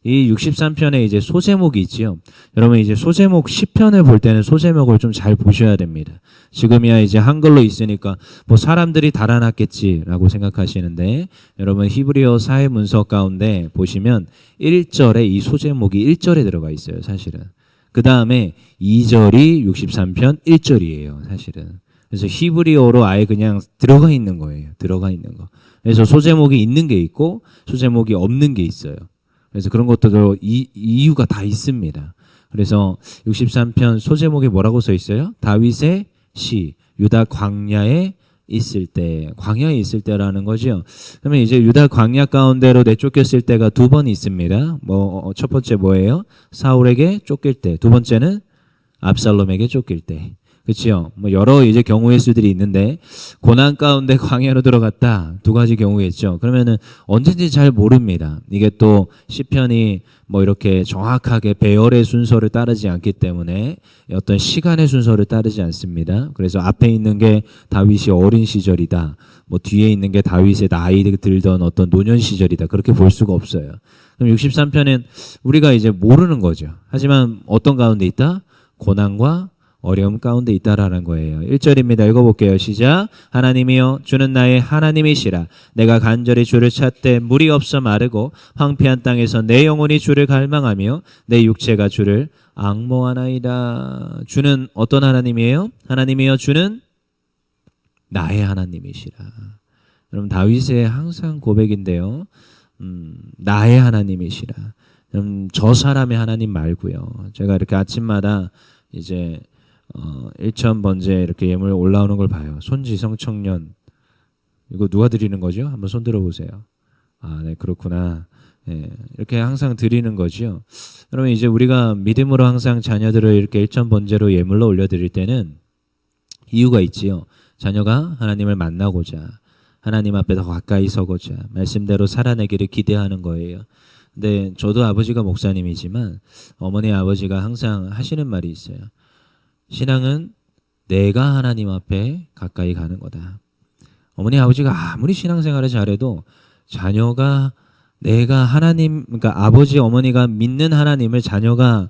이 63편에 이제 소제목이 있지요. 여러분 이제 소제목 10편을 볼 때는 소제목을 좀 잘 보셔야 됩니다. 지금이야 이제 한글로 있으니까 뭐 사람들이 달아놨겠지라고 생각하시는데 여러분 히브리어 사회 문서 가운데 보시면 1절에 이 소제목이 1절에 들어가 있어요, 사실은. 그 다음에 2절이 63편 1절이에요, 사실은. 그래서 히브리어로 아예 그냥 들어가 있는 거예요. 들어가 있는 거. 그래서 소제목이 있는 게 있고 소제목이 없는 게 있어요. 그래서 그런 것들도 이유가 다 있습니다. 그래서 63편 소제목에 뭐라고 써 있어요? 다윗의 시, 유다 광야에 있을 때, 광야에 있을 때라는 거죠. 그러면 이제 유다 광야 가운데로 내쫓겼을 때가 두 번 있습니다. 첫 번째 뭐예요? 사울에게 쫓길 때. 두 번째는 압살롬에게 쫓길 때. 그렇죠? 뭐 여러 이제 경우의 수들이 있는데 고난 가운데 광야로 들어갔다. 두 가지 경우겠죠. 그러면은 언제인지 잘 모릅니다. 이게 또 시편이 뭐 이렇게 정확하게 배열의 순서를 따르지 않기 때문에 어떤 시간의 순서를 따르지 않습니다. 그래서 앞에 있는 게 다윗이 어린 시절이다. 뭐 뒤에 있는 게 다윗의 나이 들던 어떤 노년 시절이다. 그렇게 볼 수가 없어요. 그럼 63편은 우리가 이제 모르는 거죠. 하지만 어떤 가운데 있다? 고난과 어려움 가운데 있다라는 거예요. 1절입니다. 읽어볼게요. 시작. 하나님이여 주는 나의 하나님이시라. 내가 간절히 주를 찾되 물이 없어 마르고 황폐한 땅에서 내 영혼이 주를 갈망하며 내 육체가 주를 앙모하나이다. 주는 어떤 하나님이에요? 하나님이여 주는 나의 하나님이시라. 여러분 다윗의 항상 고백인데요. 나의 하나님이시라. 저 사람의 하나님 말고요. 제가 이렇게 아침마다 이제 1,000번째 이렇게 예물 올라오는 걸 봐요. 손지성 청년. 이거 누가 드리는 거죠? 한번 손 들어보세요. 아, 네, 그렇구나. 네, 이렇게 항상 드리는 거죠. 그러면 이제 우리가 믿음으로 항상 자녀들을 이렇게 1,000번째로 예물로 올려드릴 때는 이유가 있지요. 자녀가 하나님을 만나고자, 하나님 앞에 더 가까이 서고자, 말씀대로 살아내기를 기대하는 거예요. 근데 저도 아버지가 목사님이지만 어머니 아버지가 항상 하시는 말이 있어요. 신앙은 내가 하나님 앞에 가까이 가는 거다. 어머니 아버지가 아무리 신앙생활을 잘해도 자녀가 내가 하나님, 그러니까 아버지 어머니가 믿는 하나님을 자녀가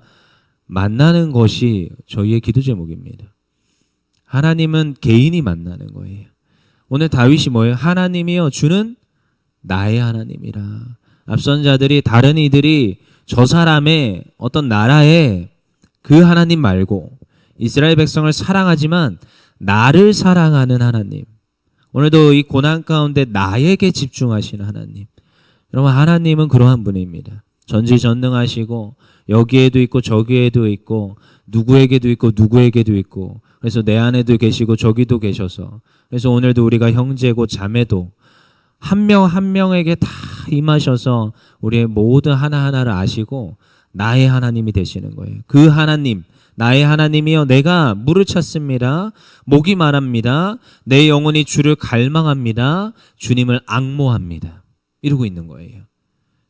만나는 것이 저희의 기도 제목입니다. 하나님은 개인이 만나는 거예요. 오늘 다윗이 뭐예요? 하나님이여 주는 나의 하나님이라. 앞선 자들이 다른 이들이 저 사람의 어떤 나라의 그 하나님 말고 이스라엘 백성을 사랑하지만 나를 사랑하는 하나님. 오늘도 이 고난 가운데 나에게 집중하시는 하나님. 여러분 하나님은 그러한 분입니다. 전지전능하시고 여기에도 있고 저기에도 있고 누구에게도 있고 누구에게도 있고 그래서 내 안에도 계시고 저기도 계셔서 그래서 오늘도 우리가 형제고 자매도 한 명 한 명에게 다 임하셔서 우리의 모든 하나하나를 아시고 나의 하나님이 되시는 거예요. 그 하나님 나의 하나님이여 내가 물을 찾습니다. 목이 마릅니다. 내 영혼이 주를 갈망합니다. 주님을 앙모합니다. 이러고 있는 거예요.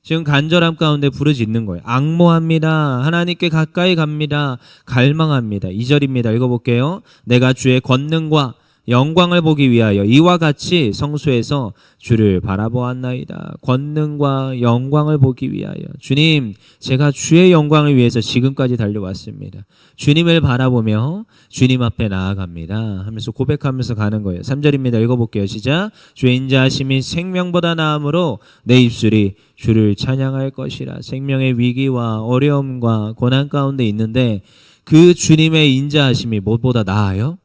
지금 간절함 가운데 부르짖는 거예요. 앙모합니다. 하나님께 가까이 갑니다. 갈망합니다. 2절입니다. 읽어볼게요. 내가 주의 권능과 영광을 보기 위하여 이와 같이 성소에서 주를 바라보았나이다. 권능과 영광을 보기 위하여. 주님, 제가 주의 영광을 위해서 지금까지 달려왔습니다. 주님을 바라보며 주님 앞에 나아갑니다 하면서 고백하면서 가는 거예요. 3절입니다. 읽어볼게요. 시작. 주의 인자하심이 생명보다 나음으로 내 입술이 주를 찬양할 것이라. 생명의 위기와 어려움과 고난 가운데 있는데 그 주님의 인자하심이 무엇보다 나아요?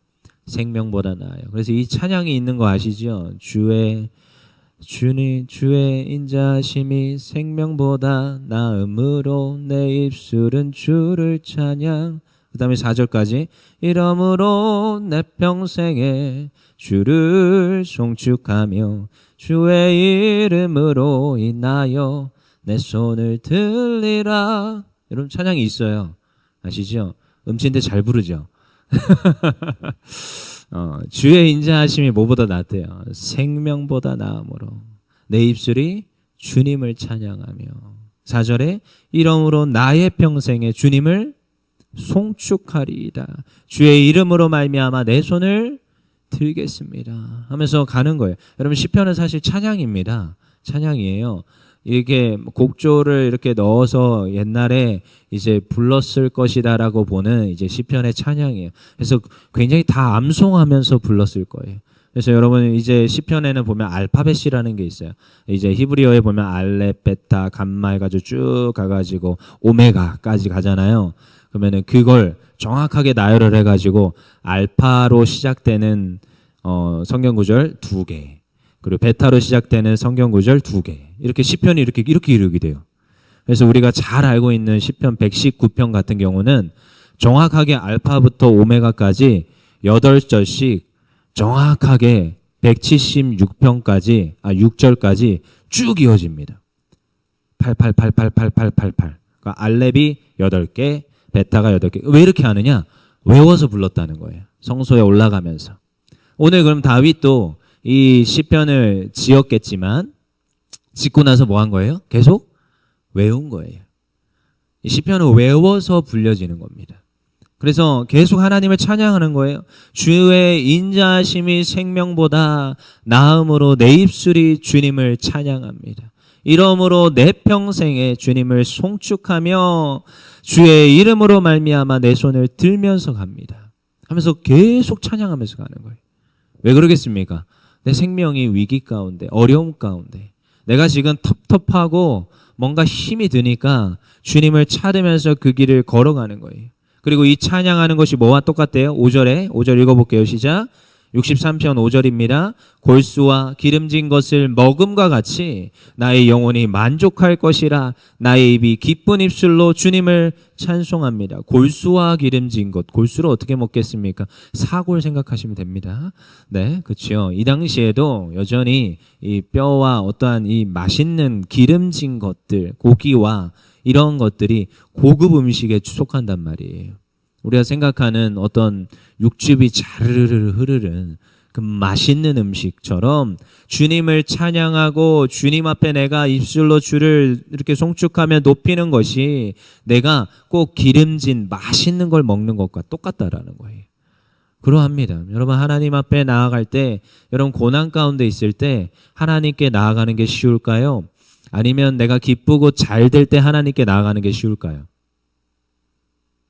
생명보다 나아요. 그래서 이 찬양이 있는 거 아시죠? 주의 인자심이 생명보다 나음으로 내 입술은 주를 찬양. 그 다음에 4절까지 이러므로 내 평생에 주를 송축하며 주의 이름으로 인하여 내 손을 들리라. 여러분 찬양이 있어요. 아시죠? 음치인데 잘 부르죠? 주의 인자하심이 뭐보다 낫대요? 생명보다 나음으로 내 입술이 주님을 찬양하며. 4절에 이러므로 나의 평생에 주님을 송축하리이다. 주의 이름으로 말미암아 내 손을 들겠습니다 하면서 가는 거예요. 여러분 시편은 사실 찬양입니다. 찬양이에요. 이렇게 곡조를 이렇게 넣어서 옛날에 이제 불렀을 것이다라고 보는 이제 시편의 찬양이에요. 그래서 굉장히 다 암송하면서 불렀을 거예요. 그래서 여러분 이제 시편에는 보면 알파벳이라는 게 있어요. 이제 히브리어에 보면 알렙, 베타, 감마 해가지고 쭉 가가지고 오메가까지 가잖아요. 그러면은 그걸 정확하게 나열을 해가지고 알파로 시작되는 성경 구절 2개, 그리고 베타로 시작되는 성경 구절 2개, 이렇게 시편이 이렇게 이루게 돼요. 그래서 우리가 잘 알고 있는 시편 119편 같은 경우는 정확하게 알파부터 오메가까지 8절씩 정확하게 176편까지 6절까지 쭉 이어집니다. 88888888. 그러니까 알렙이 8개, 베타가 8개. 왜 이렇게 하느냐? 외워서 불렀다는 거예요. 성소에 올라가면서. 오늘 그럼 다윗도 이 시편을 지었겠지만 짓고 나서 뭐 한 거예요? 계속 외운 거예요. 이 시편은 외워서 불려지는 겁니다. 그래서 계속 하나님을 찬양하는 거예요. 주의 인자하심이 생명보다 나음으로 내 입술이 주님을 찬양합니다. 이러므로 내 평생에 주님을 송축하며 주의 이름으로 말미암아 내 손을 들면서 갑니다. 하면서 계속 찬양하면서 가는 거예요. 왜 그러겠습니까? 내 생명이 위기 가운데, 어려움 가운데, 내가 지금 텁텁하고 뭔가 힘이 드니까 주님을 찾으면서 그 길을 걸어가는 거예요. 그리고 이 찬양하는 것이 뭐와 똑같대요? 5절 읽어볼게요. 시작. 63편 5절입니다. 골수와 기름진 것을 먹음과 같이 나의 영혼이 만족할 것이라. 나의 입이 기쁜 입술로 주님을 찬송합니다. 골수와 기름진 것. 골수를 어떻게 먹겠습니까? 사골 생각하시면 됩니다. 네, 그렇죠. 이 당시에도 여전히 이 뼈와 어떠한 이 맛있는 기름진 것들, 고기와 이런 것들이 고급 음식에 속한단 말이에요. 우리가 생각하는 어떤 육즙이 자르르르 흐르는 그 맛있는 음식처럼 주님을 찬양하고 주님 앞에 내가 입술로 주를 이렇게 송축하며 높이는 것이 내가 꼭 기름진 맛있는 걸 먹는 것과 똑같다라는 거예요. 그러합니다. 여러분 하나님 앞에 나아갈 때, 여러분 고난 가운데 있을 때 하나님께 나아가는 게 쉬울까요? 아니면 내가 기쁘고 잘 될 때 하나님께 나아가는 게 쉬울까요?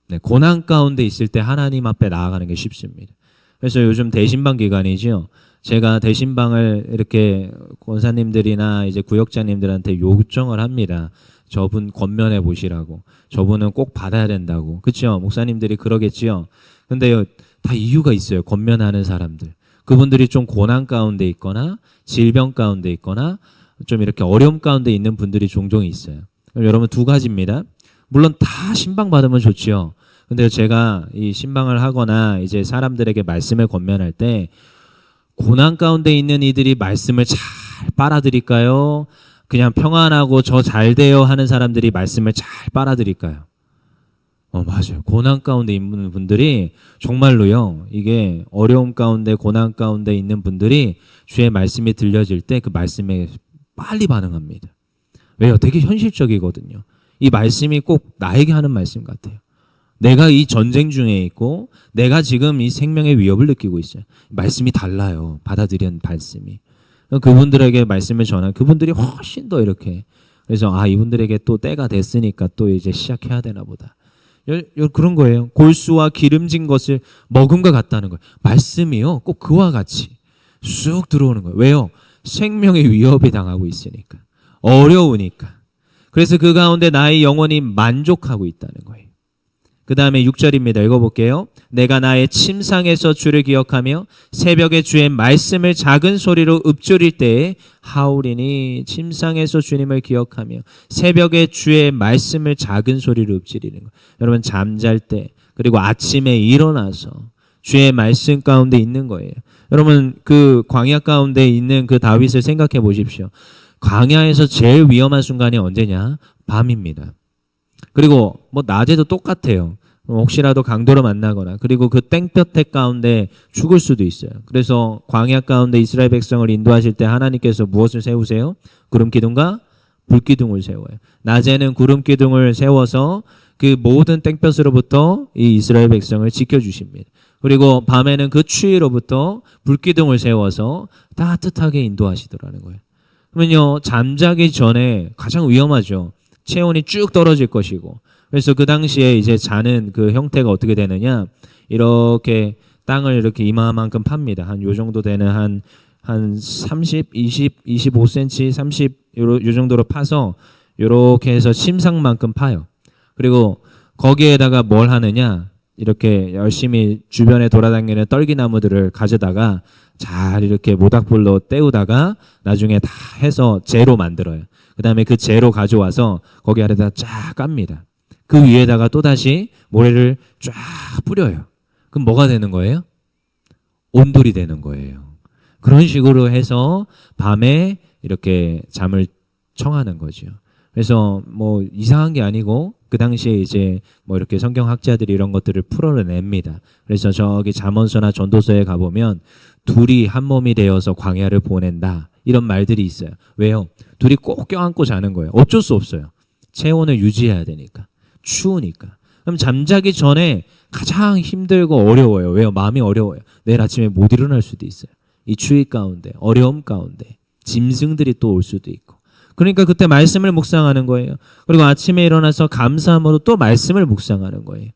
네, 고난 가운데 있을 때 하나님 앞에 나아가는 게 쉽습니다. 그래서 요즘 대신방 기간이죠. 제가 대신방을 이렇게 권사님들이나 이제 구역장님들한테 요청을 합니다. 저분 권면해 보시라고. 저분은 꼭 받아야 된다고. 그렇죠? 목사님들이 그러겠지요. 근데요, 다 이유가 있어요. 권면하는 사람들. 그분들이 좀 고난 가운데 있거나 질병 가운데 있거나 좀 이렇게 어려움 가운데 있는 분들이 종종 있어요. 그럼 여러분 두 가지입니다. 물론 다 신방 받으면 좋지요. 근데 제가 이 신방을 하거나 이제 사람들에게 말씀을 권면할 때 고난 가운데 있는 이들이 말씀을 잘 빨아들일까요? 그냥 평안하고 저 잘 돼요 하는 사람들이 말씀을 잘 빨아들일까요? 맞아요. 고난 가운데 있는 분들이 정말로요. 이게 어려움 가운데 고난 가운데 있는 분들이 주의 말씀이 들려질 때 그 말씀에 빨리 반응합니다. 왜요? 되게 현실적이거든요. 이 말씀이 꼭 나에게 하는 말씀 같아요. 내가 이 전쟁 중에 있고 내가 지금 이 생명의 위협을 느끼고 있어요. 말씀이 달라요. 받아들이는 말씀이. 그분들에게 말씀을 전한 그분들이 훨씬 더 이렇게, 그래서 이분들에게 또 때가 됐으니까 또 이제 시작해야 되나 보다. 그런 거예요. 골수와 기름진 것을 먹음과 같다는 거예요. 말씀이요. 꼭 그와 같이 쑥 들어오는 거예요. 왜요? 생명의 위협에 당하고 있으니까. 어려우니까. 그래서 그 가운데 나의 영혼이 만족하고 있다는 거예요. 그 다음에 6절입니다. 읽어볼게요. 내가 나의 침상에서 주를 기억하며 새벽에 주의 말씀을 작은 소리로 읊조릴 때에 하오리니. 침상에서 주님을 기억하며 새벽에 주의 말씀을 작은 소리로 읊조리는 거예요. 여러분 잠잘 때 그리고 아침에 일어나서 주의 말씀 가운데 있는 거예요. 여러분 그 광야 가운데 있는 그 다윗을 생각해 보십시오. 광야에서 제일 위험한 순간이 언제냐? 밤입니다. 그리고 뭐 낮에도 똑같아요. 혹시라도 강도로 만나거나, 그리고 그 땡볕에 가운데 죽을 수도 있어요. 그래서 광야 가운데 이스라엘 백성을 인도하실 때 하나님께서 무엇을 세우세요? 구름 기둥과 불 기둥을 세워요. 낮에는 구름 기둥을 세워서 그 모든 땡볕으로부터 이 이스라엘 백성을 지켜주십니다. 그리고 밤에는 그 추위로부터 불 기둥을 세워서 따뜻하게 인도하시더라는 거예요. 그러면요, 잠자기 전에 가장 위험하죠. 체온이 쭉 떨어질 것이고. 그래서 그 당시에 이제 자는 그 형태가 어떻게 되느냐, 이렇게 땅을 이렇게 이마만큼 팝니다. 한 요 정도 되는 한 30, 20, 25cm, 30, 요 정도로 파서 요렇게 해서 심상만큼 파요. 그리고 거기에다가 뭘 하느냐, 이렇게 열심히 주변에 돌아다니는 떨기나무들을 가져다가 잘 이렇게 모닥불로 때우다가 나중에 다 해서 재로 만들어요. 그 다음에 그 재로 가져와서 거기 아래다 쫙 깝니다. 그 위에다가 또다시 모래를 쫙 뿌려요. 그럼 뭐가 되는 거예요? 온돌이 되는 거예요. 그런 식으로 해서 밤에 이렇게 잠을 청하는 거죠. 그래서 뭐 이상한 게 아니고 그 당시에 이제 뭐 이렇게 성경학자들이 이런 것들을 풀어냅니다. 그래서 저기 잠언서나 전도서에 가보면 둘이 한 몸이 되어서 광야를 보낸다, 이런 말들이 있어요. 왜요? 둘이 꼭 껴안고 자는 거예요. 어쩔 수 없어요. 체온을 유지해야 되니까. 추우니까. 그럼 잠자기 전에 가장 힘들고 어려워요. 왜요? 마음이 어려워요. 내일 아침에 못 일어날 수도 있어요. 이 추위 가운데, 어려움 가운데 짐승들이 또 올 수도 있고. 그러니까 그때 말씀을 묵상하는 거예요. 그리고 아침에 일어나서 감사함으로 또 말씀을 묵상하는 거예요.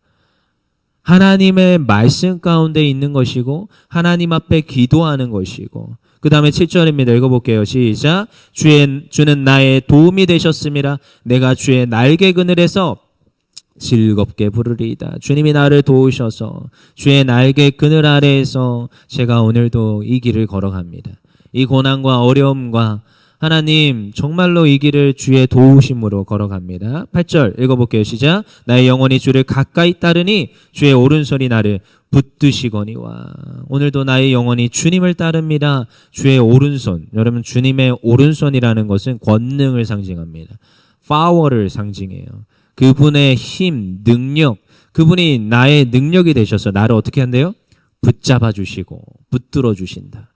하나님의 말씀 가운데 있는 것이고 하나님 앞에 기도하는 것이고, 그 다음에 7절입니다. 읽어볼게요. 시작. 주는 나의 도움이 되셨음이라. 내가 주의 날개 그늘에서 즐겁게 부르리이다. 주님이 나를 도우셔서 주의 날개 그늘 아래에서 제가 오늘도 이 길을 걸어갑니다. 이 고난과 어려움과 하나님 정말로 이 길을 주의 도우심으로 걸어갑니다. 8절 읽어볼게요. 시작. 나의 영혼이 주를 가까이 따르니 주의 오른손이 나를 붙드시거니와. 오늘도 나의 영혼이 주님을 따릅니다. 주의 오른손. 여러분, 주님의 오른손이라는 것은 권능을 상징합니다. 파워를 상징해요. 그분의 힘, 능력, 그분이 나의 능력이 되셔서 나를 어떻게 한대요? 붙잡아 주시고 붙들어 주신다.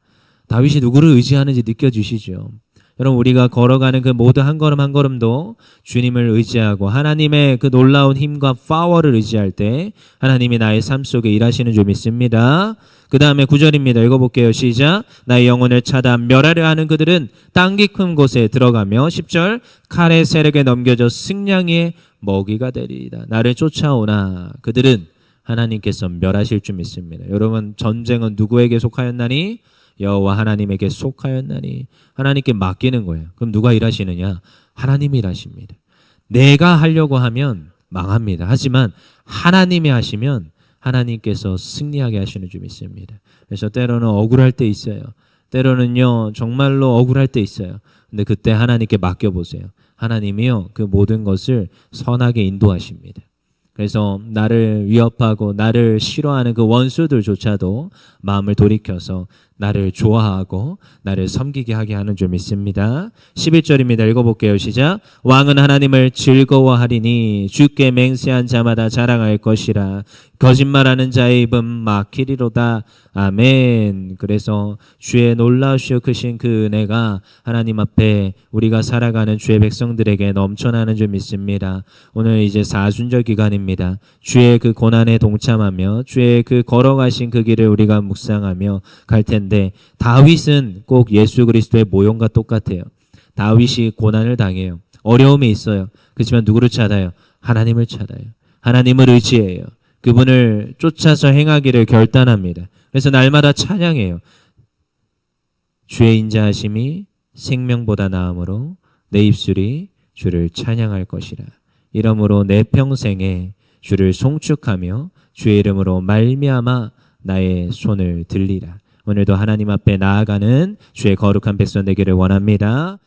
다윗이 누구를 의지하는지 느껴지시죠? 여러분, 우리가 걸어가는 그 모든 한 걸음 한 걸음도 주님을 의지하고 하나님의 그 놀라운 힘과 파워를 의지할 때 하나님이 나의 삶 속에 일하시는 줄 믿습니다. 그 다음에 9절입니다. 읽어볼게요. 시작. 나의 영혼을 찾아 멸하려 하는 그들은 땅 깊은 곳에 들어가며 10절 칼의 세력에 넘겨져 승냥이의 먹이가 되리이다. 나를 쫓아오나 그들은 하나님께서 멸하실 줄 믿습니다. 여러분, 전쟁은 누구에게 속하였나니? 여호와 하나님에게 속하였나니. 하나님께 맡기는 거예요. 그럼 누가 일하시느냐? 하나님이 일하십니다. 내가 하려고 하면 망합니다. 하지만 하나님이 하시면 하나님께서 승리하게 하시는 줄 믿습니다. 그래서 때로는 억울할 때 있어요. 때로는요 정말로 억울할 때 있어요. 근데 그때 하나님께 맡겨보세요. 하나님이요 그 모든 것을 선하게 인도하십니다. 그래서 나를 위협하고 나를 싫어하는 그 원수들조차도 마음을 돌이켜서 나를 좋아하고 나를 섬기게 하게 하는 줄 믿습니다. 11절입니다. 읽어볼게요. 시작. 왕은 하나님을 즐거워하리니 주께 맹세한 자마다 자랑할 것이라. 거짓말하는 자의 입은 막히리로다. 아멘. 그래서 주의 놀라우시오 크신 그 은혜가 하나님 앞에 우리가 살아가는 주의 백성들에게 넘쳐나는 줄 믿습니다. 오늘 이제 사순절 기간입니다. 주의 그 고난에 동참하며 주의 그 걸어가신 그 길을 우리가 묵상하며 갈 텐데, 다윗은 꼭 예수 그리스도의 모형과 똑같아요. 다윗이 고난을 당해요. 어려움이 있어요. 그렇지만 누구를 찾아요? 하나님을 찾아요. 하나님을 의지해요. 그분을 쫓아서 행하기를 결단합니다. 그래서 날마다 찬양해요. 주의 인자하심이 생명보다 나음으로 내 입술이 주를 찬양할 것이라. 이러므로 내 평생에 주를 송축하며 주의 이름으로 말미암아 나의 손을 들리라. 오늘도 하나님 앞에 나아가는 주의 거룩한 백성 되기를 원합니다.